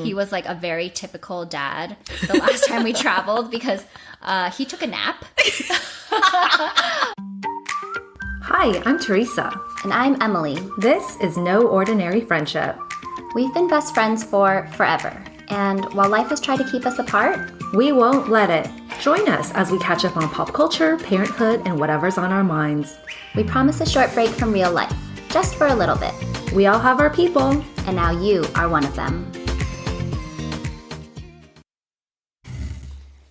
he was like a very typical dad the last time we traveled because he took a nap. Hi, I'm Teresa. And I'm Emily. This is No Ordinary Friendship. We've been best friends for forever. And while life has tried to keep us apart, we won't let it. Join us as we catch up on pop culture, parenthood, and whatever's on our minds. We promise a short break from real life, just for a little bit. We all have our people. And now you are one of them.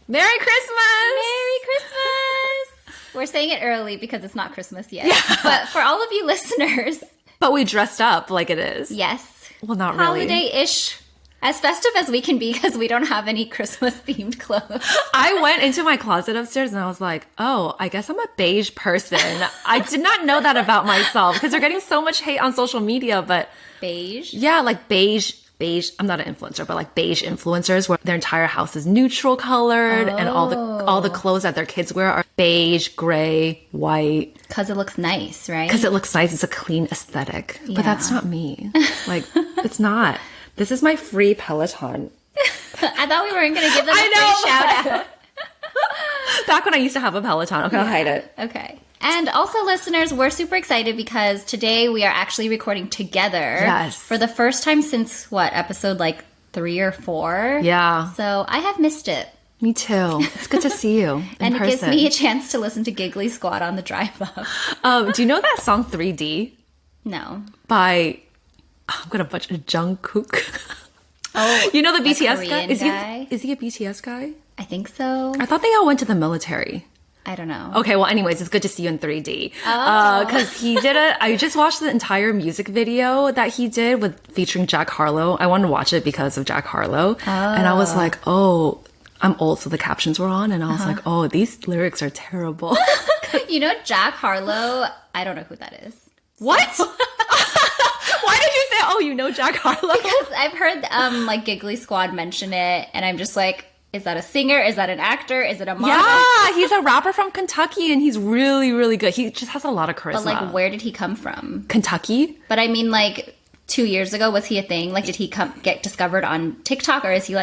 Merry Christmas! Merry Christmas! We're saying it early because it's not Christmas yet. Yeah. But for all of you listeners... But we dressed up like it is. Yes. Well, not really. Holiday-ish. As festive as we can be because we don't have any Christmas-themed clothes. I went into my closet upstairs and I was like, oh, I guess I'm a beige person. I did not know that about myself because they're getting so much hate on social media, but... Beige? Yeah, like beige. I'm not an influencer, but like beige influencers where their entire house is neutral colored and all the clothes that their kids wear are beige, gray, white. Because it looks nice, right? Because it looks nice. It's a clean aesthetic. Yeah. But that's not me. Like, it's not. This is my free Peloton. I thought we weren't going to give them a free shout out. Back when I used to have a Peloton. Okay, I'll hide it. Okay. And also, listeners, we're super excited because today we are actually recording together. Yes. For the first time since, episode 3 or 4? Yeah. So I have missed it. Me too. It's good to see you in and person. It gives me a chance to listen to Giggly Squad on the drive up. Do you know that song 3D? No. By, I'm going to butcher, Jungkook. Oh, you know the BTS Korean guy? Is he a BTS guy? I think so. I thought they all went to the military. I don't know. Okay, well, anyways, it's good to see you in 3D. Oh. Because he did I just watched the entire music video that he did featuring Jack Harlow. I wanted to watch it because of Jack Harlow. Oh. And I was like, oh, I'm old, so the captions were on. And I was like, oh, these lyrics are terrible. You know, Jack Harlow, I don't know who that is. What? Why did you say, oh, you know Jack Harlow? Because I've heard Giggly Squad mention it, and I'm just like, is that a singer? Is that an actor? Is it a model? Yeah, he's a rapper from Kentucky, and he's really, really good. He just has a lot of charisma. But where did he come from? Kentucky? But I mean, 2 years ago, was he a thing? Did he get discovered on TikTok, or is he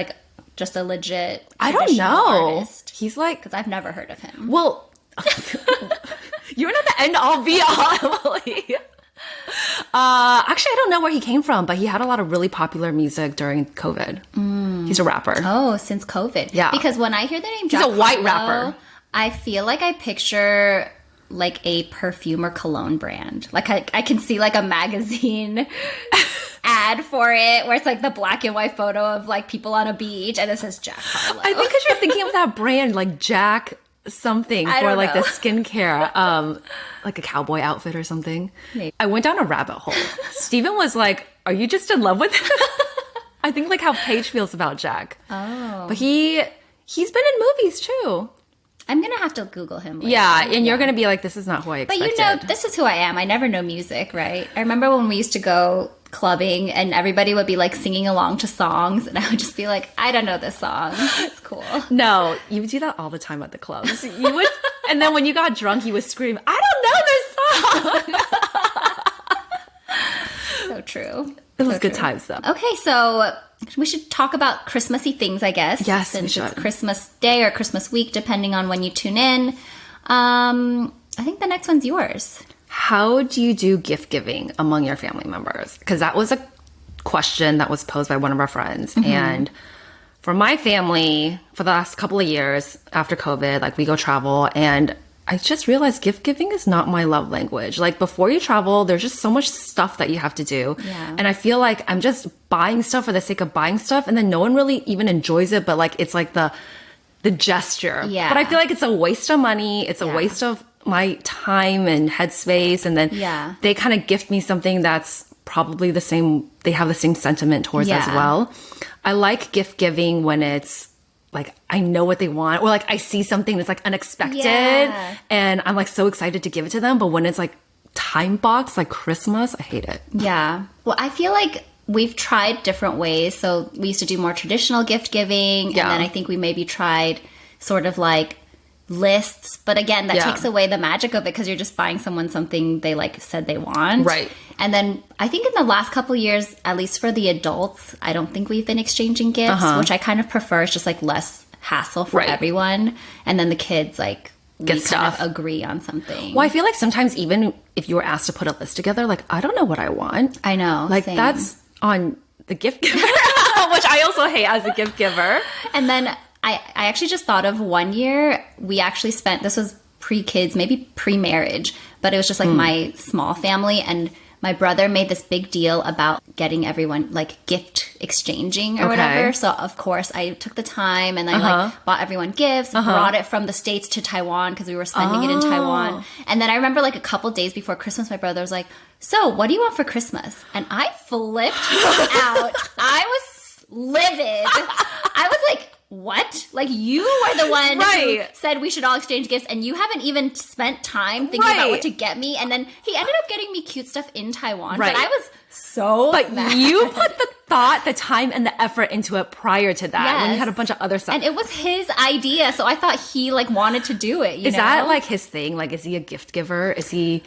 just a legit? I don't know. Artist? He's because I've never heard of him. Well, you're not the end all be all, Emily. Actually, I don't know where he came from, but he had a lot of really popular music during COVID. He's a rapper. Oh, since COVID. Yeah. Because when I hear the name Jack He's a white Harlow, rapper. I feel like I picture a perfume or cologne brand. I can see a magazine ad for it where it's the black and white photo of people on a beach and it says Jack Harlow. I think because you're thinking of that brand Jack something for the skincare, a cowboy outfit or something. Maybe. I went down a rabbit hole. Steven was like, are you just in love with him? I think how Paige feels about Jack. Oh. But he's been in movies too. I'm going to have to Google him later. Yeah, and you're going to be like, this is not who I expected. But this is who I am. I never know music, right? I remember when we used to go clubbing and everybody would be singing along to songs and I would just be like, I don't know this song. It's cool. No, you would do that all the time at the clubs. You would, and then when you got drunk, you would scream, I don't know this song. So true. It was good times though. Okay, so we should talk about Christmassy things, I guess. Yes, since it's Christmas Day or Christmas week, depending on when you tune in. I think the next one's yours. How do you do gift giving among your family members? Because that was a question that was posed by one of our friends. Mm-hmm. And for my family, for the last couple of years after COVID, we go travel and I just realized gift giving is not my love language. Before you travel, there's just so much stuff that you have to do. Yeah. And I feel like I'm just buying stuff for the sake of buying stuff. And then no one really even enjoys it. But it's the gesture. Yeah. But I feel like it's a waste of money. It's a waste of my time and headspace. And then they kind of gift me something that's probably the same. They have the same sentiment towards as well. I like gift giving when it's I know what they want, or I see something that's unexpected and I'm so excited to give it to them. But when it's time box, Christmas, I hate it. Yeah. Well, I feel we've tried different ways. So we used to do more traditional gift giving. And then I think we maybe tried sort of lists. But again, that takes away the magic of it because you're just buying someone something they like said they want. Right. And then I think in the last couple years, at least for the adults, I don't think we've been exchanging gifts, which I kind of prefer. It's just like less hassle for everyone. And then the kids like get stuff. Kind of agree on something. Well, I feel like sometimes even if you were asked to put a list together, like, I don't know what I want. I know. Like, that's on the gift giver, which I also hate as a gift giver. And then I actually just thought of one year we actually spent, this was pre-kids, maybe pre-marriage, but it was just like my small family, and my brother made this big deal about getting everyone like gift exchanging or whatever. So of course I took the time and I like bought everyone gifts, brought it from the States to Taiwan because we were spending it in Taiwan. And then I remember like a couple days before Christmas, my brother was like, so what do you want for Christmas? And I flipped out. I was livid. I was like, what? Like, you were the one who said we should all exchange gifts, and you haven't even spent time thinking about what to get me. And then he ended up getting me cute stuff in Taiwan. But I was so mad. You put the thought, the time, and the effort into it prior to that when you had a bunch of other stuff. And it was his idea, so I thought he, like, wanted to do it, Is that, like, his thing? Like, is he a gift giver? Is he...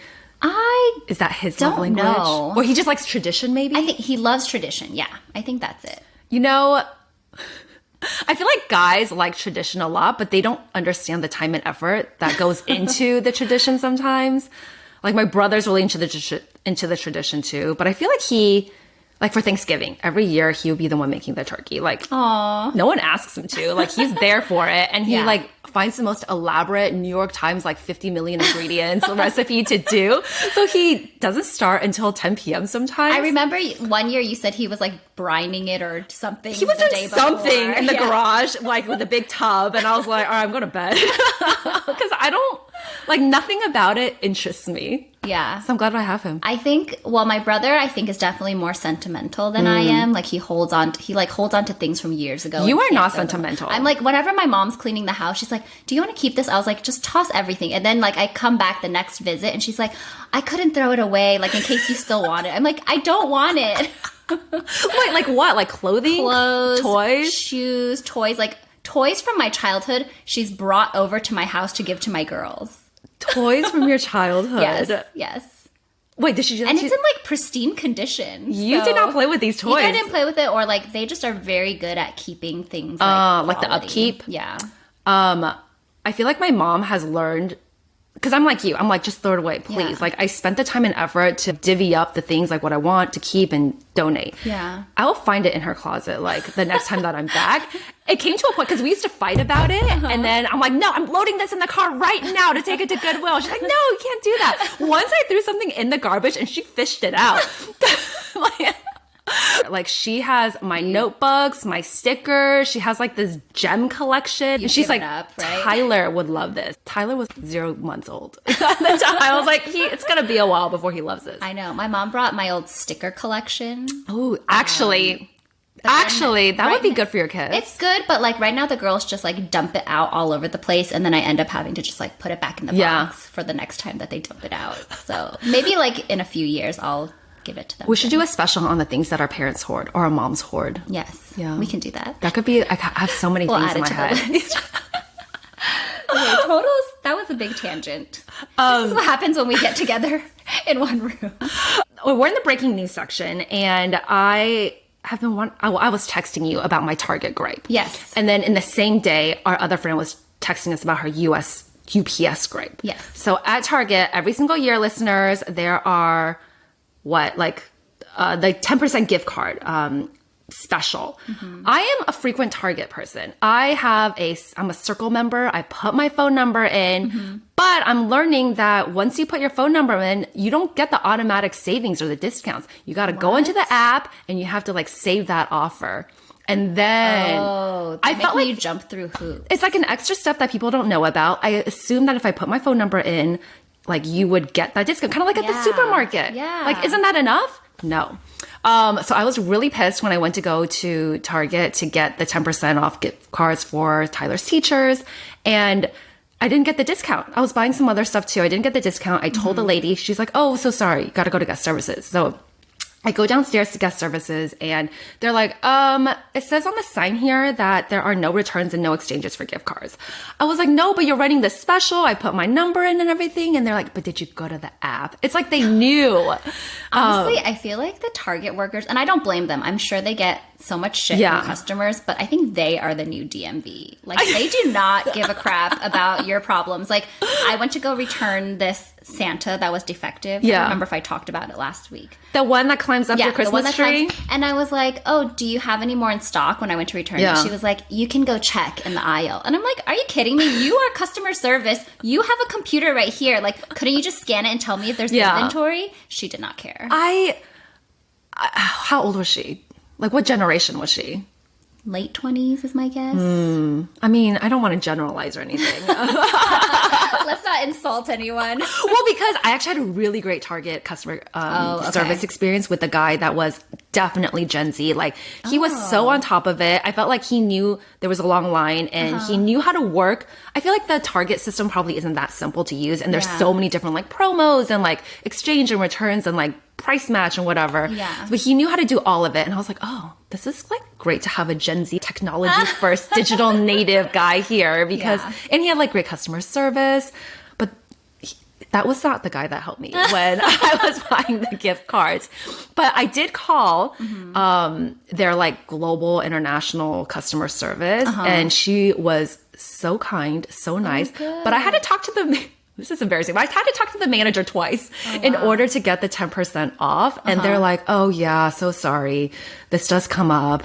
Is that his love language? Know. Or he just likes tradition, maybe? I think he loves tradition, yeah. I think that's it. You know... I feel like guys like tradition a lot, but they don't understand the time and effort that goes into the tradition sometimes. Like, my brother's really into the tradition too, but I feel like he, like, for Thanksgiving, every year he would be the one making the turkey. Like, no one asks him to. Like, he's there for it, and he like finds the most elaborate New York Times like 50 million ingredients recipe to do. So he doesn't start until 10 p.m. sometimes. I remember one year you said he was like brining it or something. He was doing something in the garage, like with a big tub, and I was like, all right, I'm going to bed. Because I don't, like, nothing about it interests me. Yeah. So I'm glad I have him. I think, well, my brother, I think, is definitely more sentimental than I am. Like, he holds on to things from years ago. You are not sentimental. I'm like, whenever my mom's cleaning the house, she's like, do you want to keep this? I was like, just toss everything. And then, like, I come back the next visit and she's like, I couldn't throw it away, like, in case you still want it. I'm like, I don't want it. Wait, like what? Like clothing? Clothes, toys? Shoes, toys. Like, toys from my childhood, she's brought over to my house to give to my girls. Toys from your childhood? Yes. Wait, did she do that? And it's in, like, pristine condition. You did not play with these toys. I didn't play with it, or, like, they just are very good at keeping things, like the upkeep? Yeah. I feel like my mom has learned, because I'm like you, I'm like, just throw it away, please. Yeah. Like, I spent the time and effort to divvy up the things, like, what I want to keep and donate. Yeah. I will find it in her closet, like, the next time that I'm back. It came to a point, because we used to fight about it, and then I'm like, no, I'm loading this in the car right now to take it to Goodwill. She's like, no, you can't do that. Once I threw something in the garbage, and she fished it out. Like, she has my notebooks, my stickers. She has, like, this gem collection. She's like, right? Tyler would love this. Tyler was 0 months old at the time. I was like, it's going to be a while before he loves this. I know. My mom brought my old sticker collection. Oh, actually, that would be good for your kids. It's good, but, like, right now the girls just, like, dump it out all over the place, and then I end up having to just, like, put it back in the box for the next time that they dump it out. So maybe, like, in a few years I'll give it to them. We should do a special on the things that our parents hoard or our moms hoard. Yes. Yeah. We can do that. That could be, I have so many things in my head. Okay, totals. That was a big tangent. This is what happens when we get together in one room. We're in the breaking news section, and I was texting you about my Target gripe. Yes. And then in the same day, our other friend was texting us about her UPS gripe. Yes. So at Target, every single year, listeners, there are the 10% gift card special. Mm-hmm. I am a frequent Target person. I'm a Circle member. I put my phone number in, but I'm learning that once you put your phone number in, you don't get the automatic savings or the discounts. You got to go into the app and you have to, like, save that offer. And then I felt like you jump through hoops. It's like an extra step that people don't know about. I assume that if I put my phone number in, like, you would get that discount, kind of like at the supermarket. Yeah. Like, isn't that enough? No. So I was really pissed when I went to go to Target to get the 10% off gift cards for Tyler's teachers, and I didn't get the discount. I was buying some other stuff too. I didn't get the discount. I told the lady, she's like, oh, so sorry. You got to go to guest services. So I go downstairs to guest services and they're like, it says on the sign here that there are no returns and no exchanges for gift cards. I was like, no, but you're running this special. I put my number in and everything. And they're like, but did you go to the app? It's like they knew. Honestly, I feel like the Target workers, and I don't blame them. I'm sure they get so much shit from customers, but I think they are the new DMV. Like, they do not give a crap about your problems. Like, I went to go return this Santa that was defective. I don't remember if I talked about it last week. The one that climbs up your Christmas tree? And I was like, oh, do you have any more in stock when I went to return it? She was like, you can go check in the aisle. And I'm like, are you kidding me? You are customer service. You have a computer right here. Like, couldn't you just scan it and tell me if there's inventory? She did not care. How old was she? Like, what generation was she? Late 20s is my guess. I mean, I don't want to generalize or anything. Let's not insult anyone. Well, because I actually had a really great Target customer service experience with the guy that was definitely Gen Z. Like, he was so on top of it. I felt like he knew there was a long line and he knew how to work. I feel like the Target system probably isn't that simple to use. And there's so many different like promos and like exchange and returns and like price match and whatever. But he knew how to do all of it. And I was like, oh, this is like great to have a Gen Z technology first digital native guy here because, and he had like great customer service, but that was not the guy that helped me when I was buying the gift cards. But I did call their like global international customer service and she was so kind, so nice. But I had to talk to them. This is embarrassing. But I had to talk to the manager twice in order to get the 10% off. And they're like, oh, yeah, so sorry. This does come up.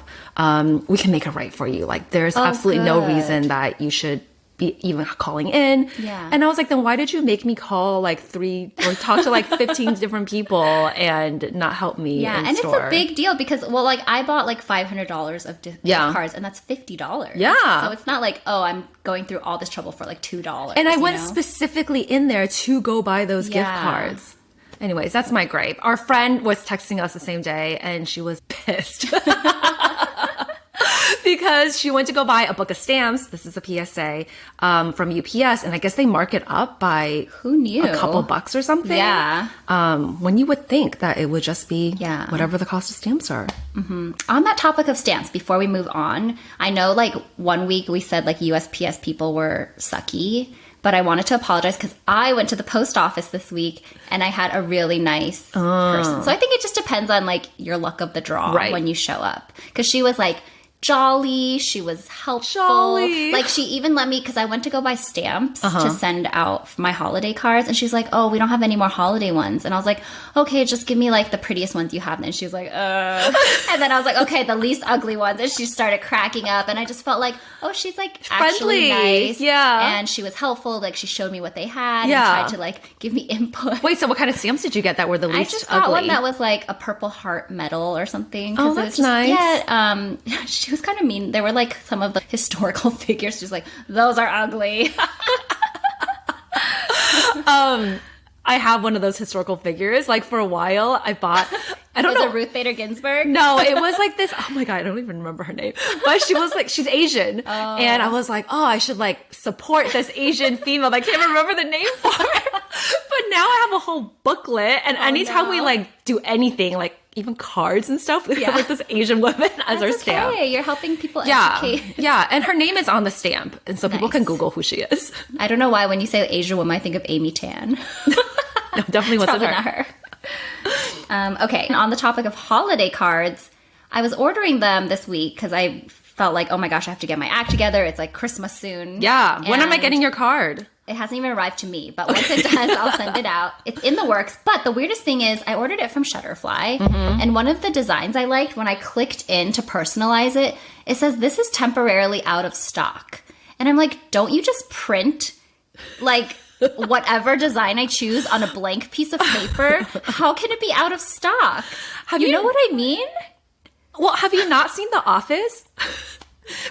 We can make it right for you. Like, there's absolutely no reason that you should be even calling in. And I was like, then why did you make me call like 3 or talk to like 15 different people and not help me in store? It's a big deal because, well, like I bought like $500 of gift cards and that's $50. So it's not like, oh, I'm going through all this trouble for like $2. And I went specifically in there to go buy those gift cards. Anyways, that's my gripe. Our friend was texting us the same day and she was pissed. Because she went to go buy a book of stamps. This is a PSA from UPS, and I guess they mark it up by a couple bucks or something. When you would think that it would just be whatever the cost of stamps are. On that topic of stamps, before we move on, I know like one week we said like USPS people were sucky, but I wanted to apologize because I went to the post office this week and I had a really nice person. So I think it just depends on like your luck of the draw when you show up. Because she was like jolly, she was helpful. Like she even let me, because I went to go buy stamps to send out my holiday cards, and she's like, oh, we don't have any more holiday ones. And I was like, okay, just give me like the prettiest ones you have. And she was like, and then I was like, okay, the least ugly ones. And she started cracking up, and I just felt like, oh, she's like actually nice. And she was helpful. Like she showed me what they had and tried to like give me input. Wait, so what kind of stamps did you get that were the least ugly? I just got one that was like a Purple Heart medal or something. Oh, that's nice. Yeah, she was kind of mean. There were like some of the historical figures just like, those are ugly. I have one of those historical figures. Like for a while I bought, I don't know. Was it Ruth Bader Ginsburg? No, it was like this. Oh my God, I don't even remember her name. But she was like, she's Asian. And I was like, oh, I should like support this Asian female. I can't remember the name for her. But now I have a whole booklet. And anytime we like do anything, like even cards and stuff, we have like this Asian woman as our stamp. Okay, you're helping people educate. Yeah, and her name is on the stamp. And so people can Google who she is. I don't know why when you say Asian woman, I think of Amy Tan. No, definitely wasn't not her. Okay, and on the topic of holiday cards, I was ordering them this week because I felt like, oh my gosh, I have to get my act together. It's like Christmas soon. Yeah, when am I getting your card? It hasn't even arrived to me, but once it does, I'll send it out. It's in the works, but the weirdest thing is I ordered it from Shutterfly, and one of the designs I liked, when I clicked in to personalize it, it says, this is temporarily out of stock. And I'm like, don't you just print, like, whatever design I choose on a blank piece of paper? How can it be out of stock? You know what I mean? Well, have you not seen The Office?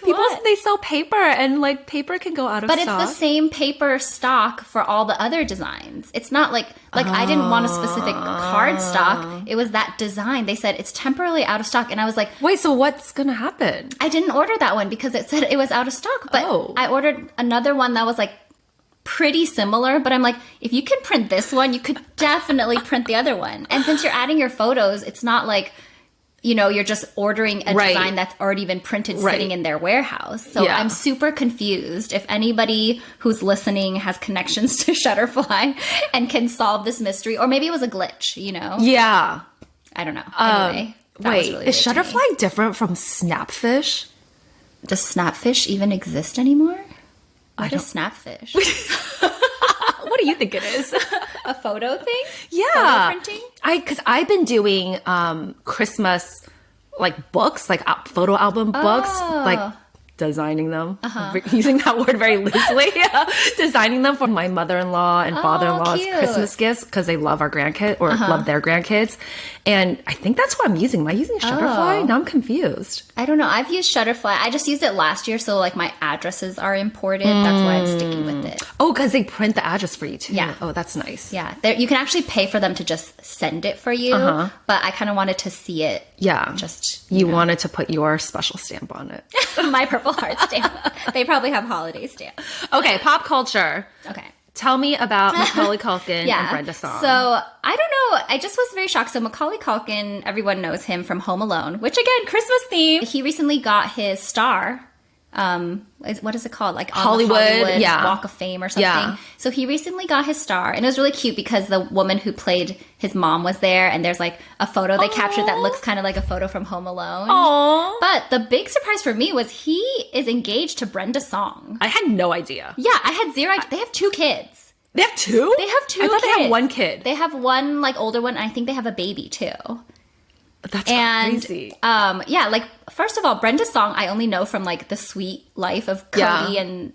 People, they sell paper, and like paper can go out of stock. But it's the same paper stock for all the other designs. It's not like I didn't want a specific card stock. It was that design. They said it's temporarily out of stock. And I was like, wait, so what's going to happen? I didn't order that one because it said it was out of stock. But I ordered another one that was like pretty similar, but I'm like, if you can print this one, you could definitely print the other one. And since you're adding your photos, it's not like, you know, you're just ordering a design that's already been printed sitting in their warehouse. So I'm super confused. If anybody who's listening has connections to Shutterfly and can solve this mystery, or maybe it was a glitch, you know? Yeah. I don't know. Anyway, wait, really is Shutterfly different from Snapfish? Does Snapfish even exist anymore? What is Snapfish? What do you think it is? A photo thing? Yeah. Photo printing? Because I've been doing Christmas like books, like photo album books, like designing them, using that word very loosely, designing them for my mother-in-law and father-in-law's Christmas gifts because they love our grandkids or love their grandkids. And I think that's what I'm using. Am I using Shutterfly? Now I'm confused. I don't know. I've used Shutterfly. I just used it last year, so like my addresses are imported. That's why I'm sticking with it. Oh, because they print the address for you too. Yeah. Oh, that's nice. Yeah. You can actually pay for them to just send it for you, but I kind of wanted to see it. Yeah. Just you wanted to put your special stamp on it. My Purple Heart stamp. They probably have holiday stamps. Okay, pop culture. Okay. Tell me about Macaulay Culkin and Brenda song. So, I don't know. I just was very shocked. So, Macaulay Culkin, everyone knows him from Home Alone, which again, Christmas theme. He recently got his star. What is it called? Like on the Hollywood Walk of Fame or something. Yeah. So he recently got his star, and it was really cute because the woman who played his mom was there, and there's like a photo they captured that looks kind of like a photo from Home Alone. Aww. But the big surprise for me was he is engaged to Brenda Song. I had no idea. Yeah, I had zero idea. They have 2 kids. They have 2? They have 2 I thought kids. they have 1 kid. They have one like older one, and I think they have a baby too. That's crazy. Yeah, like first of all, Brenda's song I only know from like The Sweet Life of Cody and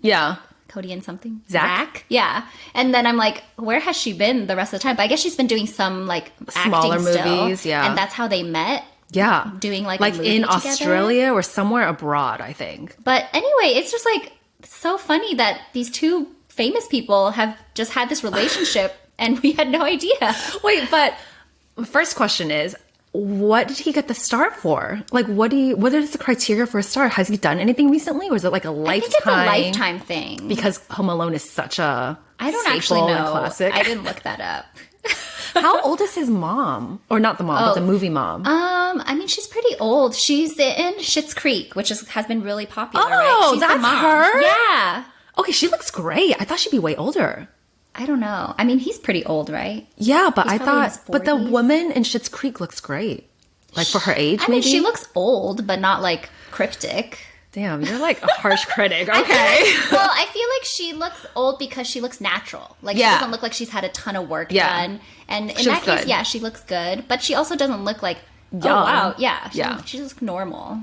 Cody and something. Zach. Yeah. And then I'm like, where has she been the rest of the time? But I guess she's been doing some like smaller acting movies, still, and that's how they met. Yeah. Doing like in together. Australia or somewhere abroad, I think. But anyway, it's just like so funny that these 2 famous people have just had this relationship and we had no idea. Wait, but first question is, what did he get the start for? Like, what is the criteria for a star? Has he done anything recently, or is it like a lifetime? I think it's a lifetime thing. Because Home Alone is such a I don't actually know. Classic. I didn't look that up. How old is his mom? Or not the mom, but the movie mom. I mean, she's pretty old. She's in Schitt's Creek, which has been really popular, right? Oh, She's that's the mom. her? Yeah. Okay, she looks great. I thought she'd be way older. I don't know. I mean, he's pretty old, right? Yeah, but I thought, but the woman in Schitt's Creek looks great. Like for her age, I mean, she looks old, but not like cryptic. Damn, you're like a harsh critic. Okay. Well, I feel like she looks old because she looks natural. Like, she doesn't look like she's had a ton of work done. And in that case, yeah, she looks good. But she also doesn't look like, young. Oh, wow. Yeah. She looks normal.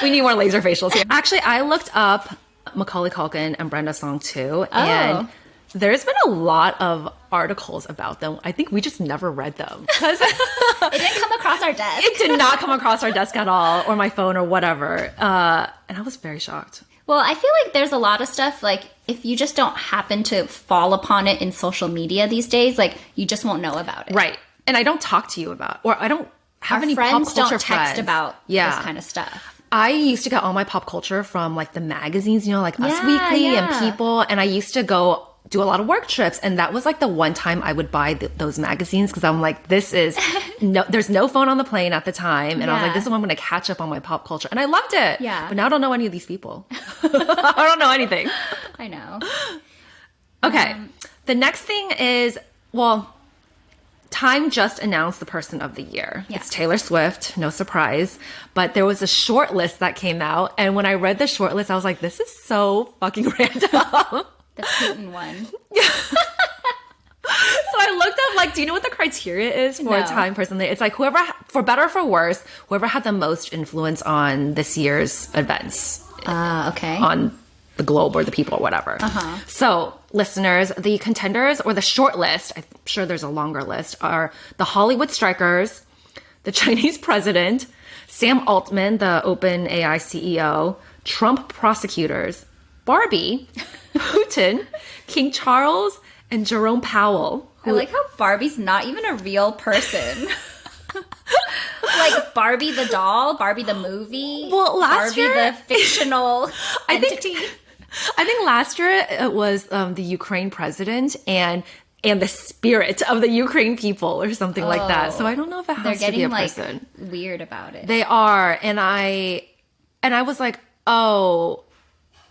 We need more laser facials here. Actually, I looked up Macaulay Culkin and Brenda Song too. And there's been a lot of articles about them. I think we just never read them. It didn't come across our desk. It did not come across our desk at all, or my phone or whatever. And I was very shocked. Well, I feel like there's a lot of stuff, like, if you just don't happen to fall upon it in social media these days, like, you just won't know about it. Right. And I don't talk to you about, or I don't have any pop culture don't text about this kind of stuff. I used to get all my pop culture from, like, the magazines, you know, like Us Weekly and People. And I used to go do a lot of work trips, and that was like the one time I would buy those magazines, because I'm like, this is there's no phone on the plane at the time, and I was like, this is when I'm going to catch up on my pop culture, and I loved it. But now I don't know any of these people. I don't know anything. I know. Okay, the next thing is, well, Time just announced the person of the year. It's Taylor Swift, no surprise. But there was a short list that came out, and when I read the short list, I was like, this is so fucking random. The Putin one. So I looked up, like, do you know what the criteria is for a Time person? It's like whoever, for better or for worse, whoever had the most influence on this year's events. Okay. On the globe or the people or whatever. So, listeners, the contenders, or the short list, I'm sure there's a longer list, are the Hollywood strikers, the Chinese president, Sam Altman, the OpenAI CEO, Trump prosecutors, Barbie, Putin, King Charles, and Jerome Powell. I like how Barbie's not even a real person. Like Barbie the doll, Barbie the movie, well, last Barbie year, the fictional entity. I think last year it was the Ukraine president and the spirit of the Ukraine people or something like that. So I don't know if it has to be a person. Like, weird about it. They are. And I was like, oh,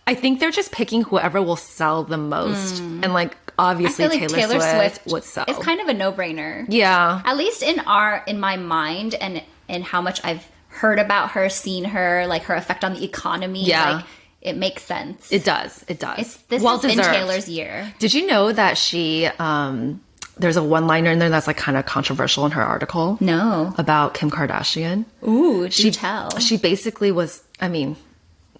I think they're just picking whoever will sell the most. And like, obviously I feel like Taylor Swift would sell. It's kind of a no-brainer. Yeah. At least in my mind and in how much I've heard about her, seen her, like her effect on the economy. Yeah. Like, it makes sense. It does. This has been Taylor's year. Did you know that she, there's a one-liner in there that's like kind of controversial in her article? No. About Kim Kardashian. Ooh, do tell. She basically was,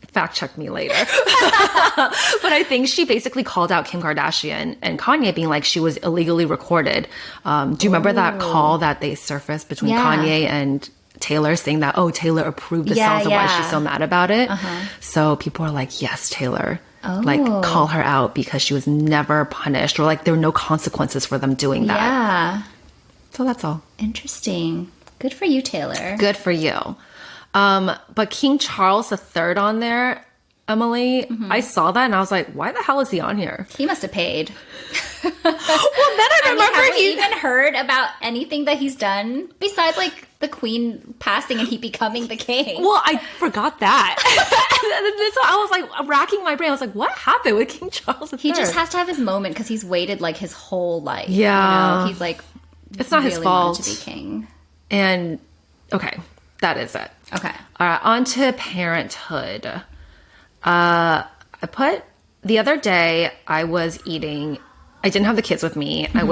fact check me later. But I think she basically called out Kim Kardashian and Kanye being like she was illegally recorded. Do you remember that call that they surfaced between Kanye and Taylor saying that, oh, Taylor approved the songs and why she's so mad about it? So people are like, yes, Taylor. Like, call her out because she was never punished or like there were no consequences for them doing that. Yeah. So that's all. Interesting. Good for you, Taylor. Good for you. But King Charles III on there, Emily, I saw that and I was like, why the hell is he on here? He must have paid. Well, then I remember have we even heard about anything that he's done besides like the queen passing and he becoming the king? Well, I forgot that. So I was like racking my brain. I was like, what happened with King Charles III? He just has to have his moment because he's waited like his whole life. Yeah. You know? He's like, it's not really his fault wanted to be king. And okay, that is it. Okay. All right, on to Parenthood. I put the other day I was eating. I didn't have the kids with me. I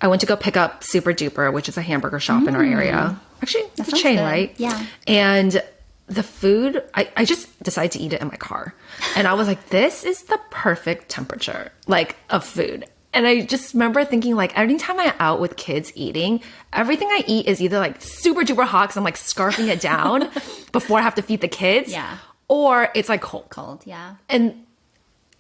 went to go pick up Super Duper, which is a hamburger shop in our area. Actually, it's a chain, right? Yeah. And the food, I just decided to eat it in my car. And I was like, this is the perfect temperature, like, of food. And I just remember thinking, like, anytime I'm out with kids eating, everything I eat is either, like, super duper hot because I'm, like, scarfing it down before I have to feed the kids. Yeah. Or it's, like, cold. Cold, yeah. And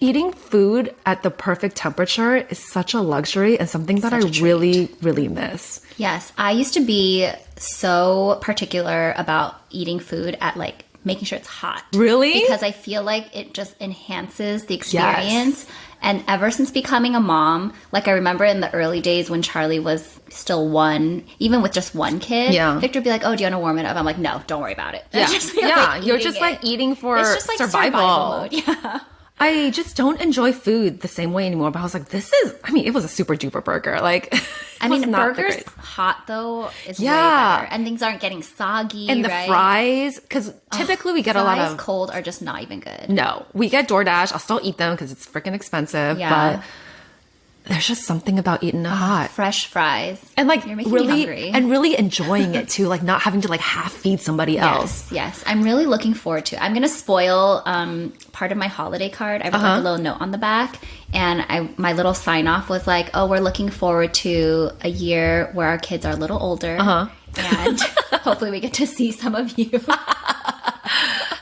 eating food at the perfect temperature is such a luxury and something that I really, really miss. Yes. I used to be so particular about eating food at like making sure it's hot. Really? Because I feel like it just enhances the experience. Yes. And ever since becoming a mom, like I remember in the early days when Charlie was still one, even with just one kid, Victor would be like, oh, do you want to warm it up? I'm like, no, don't worry about it. Yeah. You're just like eating for it's just like survival mode. Yeah. I just don't enjoy food the same way anymore. But I was like, it was a super duper burger. Like, burgers hot though is way better. And things aren't getting soggy. And the fries, because typically we get a lot of cold are just not even good. No, we get DoorDash. I'll still eat them because it's freaking expensive. Yeah. But there's just something about eating it hot. Fresh fries. And like you're making me hungry. And really enjoying it too. Like not having to like half feed somebody else. Yes. I'm really looking forward to it. I'm going to spoil part of my holiday card. I wrote like a little note on the back. And my little sign off was like, oh, we're looking forward to a year where our kids are a little older. And hopefully we get to see some of you.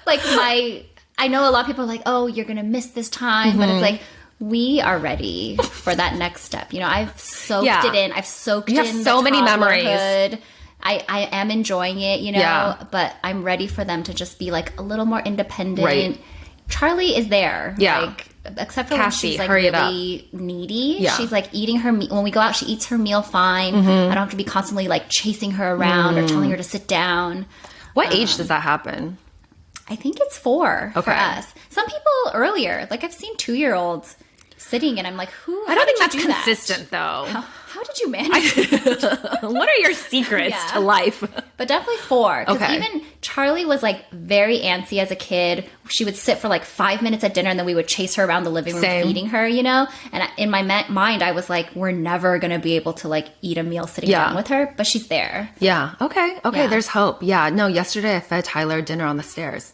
I know a lot of people are like, oh, you're going to miss this time. But it's like, we are ready for that next step. You know, I've soaked it in. I've soaked in so many memories. I am enjoying it, you know, but I'm ready for them to just be like a little more independent. Right. Charlie is there. Yeah. Like, except for Cassie, when she's like really needy. Yeah. She's like eating her when we go out, she eats her meal fine. I don't have to be constantly like chasing her around or telling her to sit down. What age does that happen? I think it's 4 for us. Some people earlier. Like I've seen 2-year-olds sitting and I'm like, I don't think that's consistent though. How did you manage that? What are your secrets to life? But definitely 4. Because even Charlie was like very antsy as a kid. She would sit for like 5 minutes at dinner and then we would chase her around the living room feeding her, you know? And in my mind, I was like, we're never going to be able to like eat a meal sitting down with her. But she's there. Yeah. Okay. Yeah. There's hope. Yeah. No, yesterday I fed Tyler dinner on the stairs.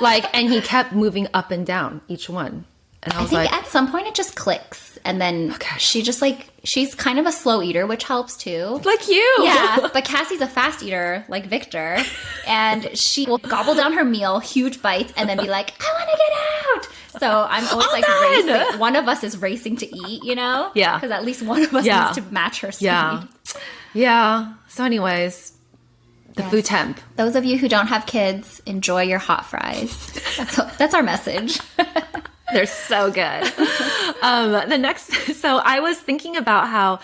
And he kept moving up and down each one. And I think at some point it just clicks. And then she just she's kind of a slow eater, which helps too. Like you. Yeah. But Cassie's a fast eater, like Victor. And she will gobble down her meal, huge bites, and then be like, I want to get out. So I'm always racing. One of us is racing to eat, you know? Yeah. Because at least one of us needs to match her speed. Yeah. So anyways, the food temp. Those of you who don't have kids, enjoy your hot fries. That's our message. They're so good. So I was thinking about how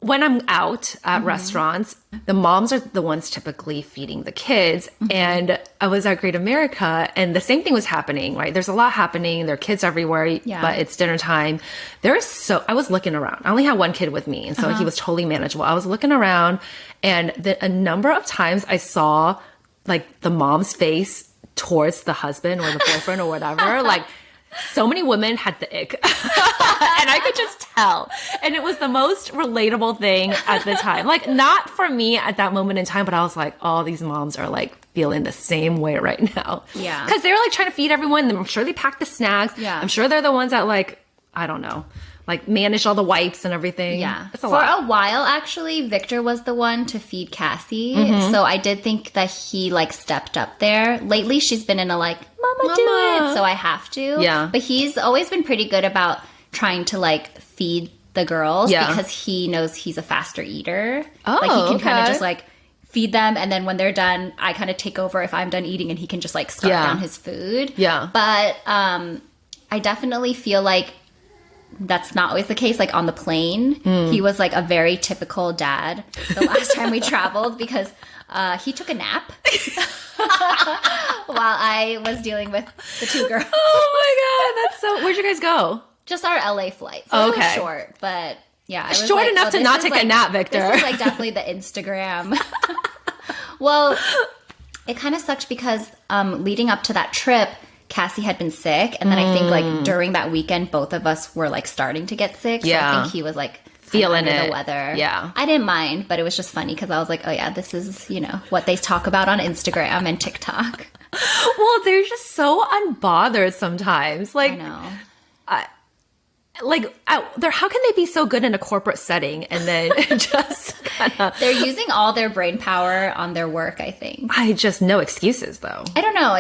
when I'm out at restaurants, the moms are the ones typically feeding the kids. And I was at Great America and the same thing was happening, right? There's a lot happening. There are kids everywhere, but it's dinner time. I was looking around. I only had one kid with me. And so he was totally manageable. I was looking around and a number of times I saw like the mom's face towards the husband or the boyfriend or whatever. Like, so many women had the ick. And I could just tell. And it was the most relatable thing at the time. Like, not for me at that moment in time, but I was like, oh, these moms are like feeling the same way right now. Yeah. Because they were like trying to feed everyone. I'm sure they packed the snacks. Yeah. I'm sure they're the ones that like, I don't know, like manage all the wipes and everything. Yeah. It's a lot. A while, actually, Victor was the one to feed Cassie. So I did think that he like stepped up there. Lately, she's been in a like, Mama, do it. So I have to. Yeah. But he's always been pretty good about trying to like feed the girls because he knows he's a faster eater. Oh, like he can kind of just like feed them. And then when they're done, I kind of take over if I'm done eating and he can just like scarf down his food. Yeah. But I definitely feel like that's not always the case. Like on the plane, he was like a very typical dad the last time we traveled because he took a nap while I was dealing with the two girls. Oh my God. Where'd you guys go? Just our LA flight. So it was short, but yeah. I was short enough to not take a nap, Victor. This is like definitely the Instagram. Well, it kind of sucked because leading up to that trip, Cassie had been sick. And then I think like during that weekend, both of us were like starting to get sick. So I think he was like feeling the weather. Yeah. I didn't mind, but it was just funny because I was like, oh yeah, this is, what they talk about on Instagram and TikTok. Well, they're just so unbothered sometimes. Like, I know. How can they be so good in a corporate setting and then just kind of... They're using all their brain power on their work, I think. No excuses, though. I don't know.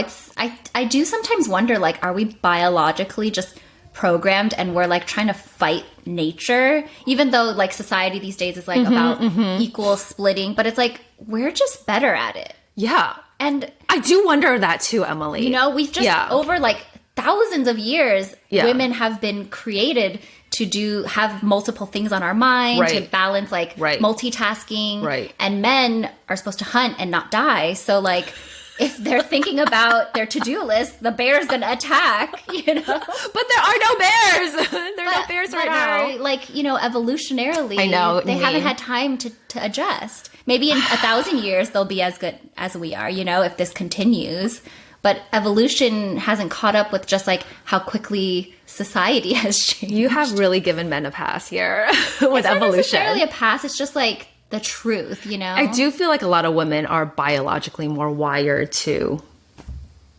I do sometimes wonder, like, are we biologically just programmed and we're, like, trying to fight nature? Even though, like, society these days is, like, about equal splitting. But it's like, we're just better at it. Yeah. And I do wonder that, too, Emily. We've just, over, like... thousands of years, women have been created to have multiple things on our mind, to balance like multitasking. And men are supposed to hunt and not die. So like if they're thinking about their to-do list, the bear's going to attack, But there are no bears. There are no bears right now. Like, evolutionarily, they haven't had time to adjust. Maybe in 1,000 years, they'll be as good as we are, if this continues. But evolution hasn't caught up with just like how quickly society has changed. You have really given men a pass here with evolution. It's not necessarily a pass. It's just like the truth, I do feel like a lot of women are biologically more wired to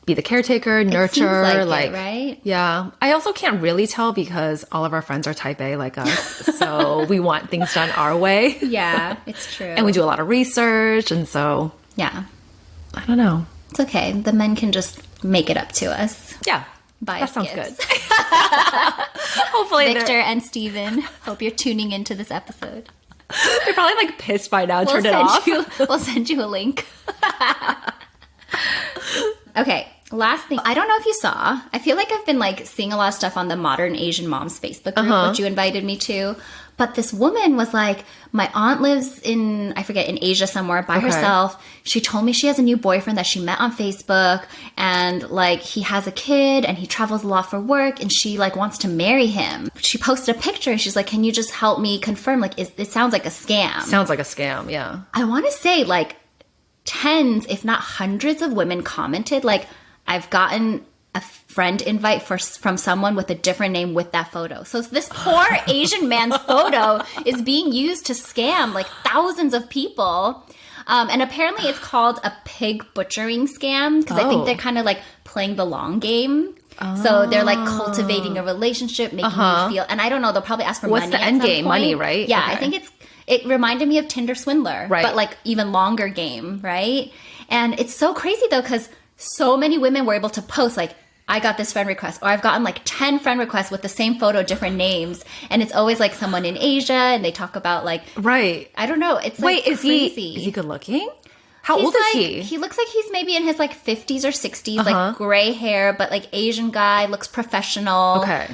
be the caretaker, nurture. It seems like it, right? Yeah. I also can't really tell because all of our friends are type A like us. So we want things done our way. Yeah, it's true. And we do a lot of research. And so, yeah. I don't know. It's okay. The men can just make it up to us. Yeah. That sounds good. Hopefully Victor and Steven, hope you're tuning into this episode. They're probably like pissed by now. Turn it off. We'll send you a link. Okay. Last thing. I don't know if you saw. I feel like I've been like seeing a lot of stuff on the Modern Asian Moms Facebook group, which you invited me to. But this woman was like, my aunt lives in Asia somewhere by herself. She told me she has a new boyfriend that she met on Facebook. And like, he has a kid and he travels a lot for work. And she like wants to marry him. She posted a picture and she's like, can you just help me confirm? Like, it sounds like a scam. Sounds like a scam, yeah. I want to say like tens, if not hundreds of women commented. Like, I've gotten a friend invite from someone with a different name with that photo. So this poor Asian man's photo is being used to scam like thousands of people. And apparently it's called a pig butchering scam because I think they're kind of like playing the long game. So they're like cultivating a relationship, making you feel, and I don't know, they'll probably ask for money. What's the end game? Money, right? Yeah, I think it reminded me of Tinder Swindler, but like even longer game, right? And it's so crazy though, because so many women were able to post like, I got this friend request, or I've gotten like 10 friend requests with the same photo, different names. And it's always like someone in Asia and they talk about like, right. I don't know. It's like crazy. Is he good looking? How old is he? He looks like he's maybe in his like 50s or 60s, like gray hair, but like Asian guy, looks professional. Okay.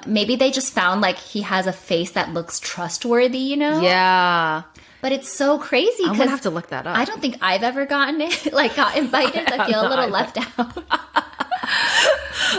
Maybe they just found like he has a face that looks trustworthy, you know? Yeah. But it's so crazy because I'm gonna have to look that up. I don't think I've ever gotten it, like got invited. I feel a little left out.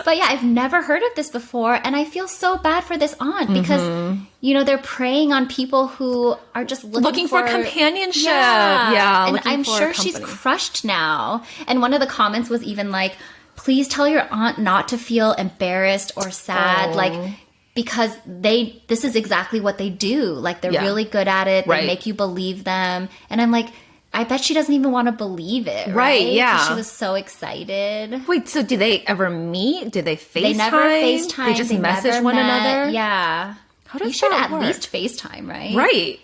But yeah, I've never heard of this before, and I feel so bad for this aunt because you know they're preying on people who are just looking for companionship. Yeah, and I'm sure she's crushed now. And one of the comments was even like, "Please tell your aunt not to feel embarrassed or sad, like." Because this is exactly what they do. Like, they're really good at it. They make you believe them. And I'm like, I bet she doesn't even want to believe it. Right, yeah. She was so excited. Wait, so did they ever meet? Did they FaceTime? They never FaceTime. They just message one another? Yeah. How does you should that at work? least FaceTime, right? Right.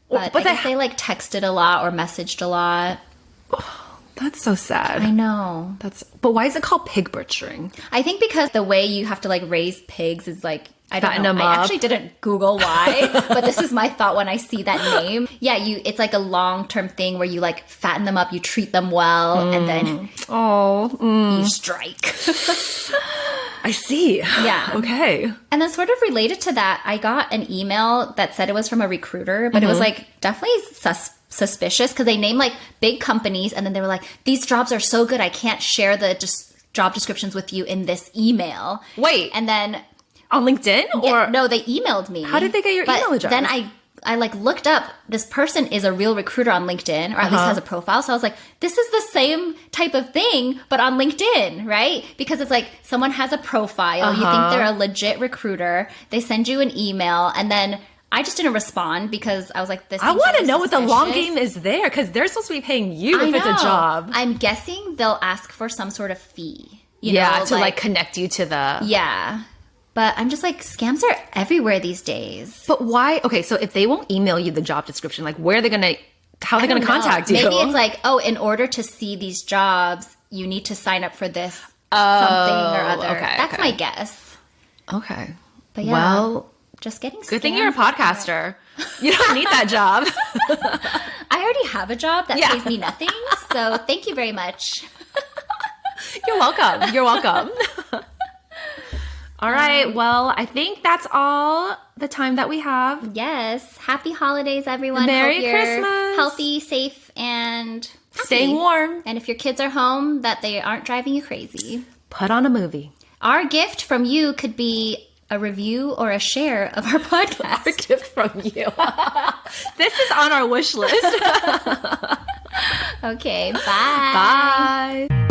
But I guess they, like, texted a lot or messaged a lot. That's so sad. I know. But why is it called pig butchering? I think because the way you have to, like, raise pigs is, like, I don't know. I actually didn't Google why, but this is my thought when I see that name. Yeah, it's like a long-term thing where you like fatten them up, you treat them well, and then you strike. I see. Yeah. Okay. And then sort of related to that, I got an email that said it was from a recruiter, but it was like definitely suspicious because they named like big companies, and then they were like, these jobs are so good, I can't share the job descriptions with you in this email. Wait. And then... On LinkedIn? Or no, they emailed me. How did they get your email address? Then I like looked up, this person is a real recruiter on LinkedIn, or at least has a profile. So I was like, this is the same type of thing, but on LinkedIn, right? Because it's like someone has a profile, you think they're a legit recruiter, they send you an email, and then I just didn't respond because I was like, this. I want to know what the long game is there, because they're supposed to be paying you if it's a job. I'm guessing they'll ask for some sort of fee. You know, to like connect you to the... Yeah. But I'm just like, scams are everywhere these days. But why? Okay, so if they won't email you the job description, like how are they going to contact you? Maybe it's like, in order to see these jobs, you need to sign up for this something or other. Okay, That's my guess. Okay. But yeah, well, just getting scammed. Good thing you're a podcaster. You don't need that job. I already have a job that pays me nothing, so thank you very much. You're welcome. You're welcome. All right. Well, I think that's all the time that we have. Yes. Happy holidays, everyone. Merry Christmas. Healthy, safe, and happy. Staying warm. And if your kids are home, that they aren't driving you crazy. Put on a movie. Our gift from you could be a review or a share of our podcast. Our gift from you. This is on our wish list. Okay. Bye. Bye.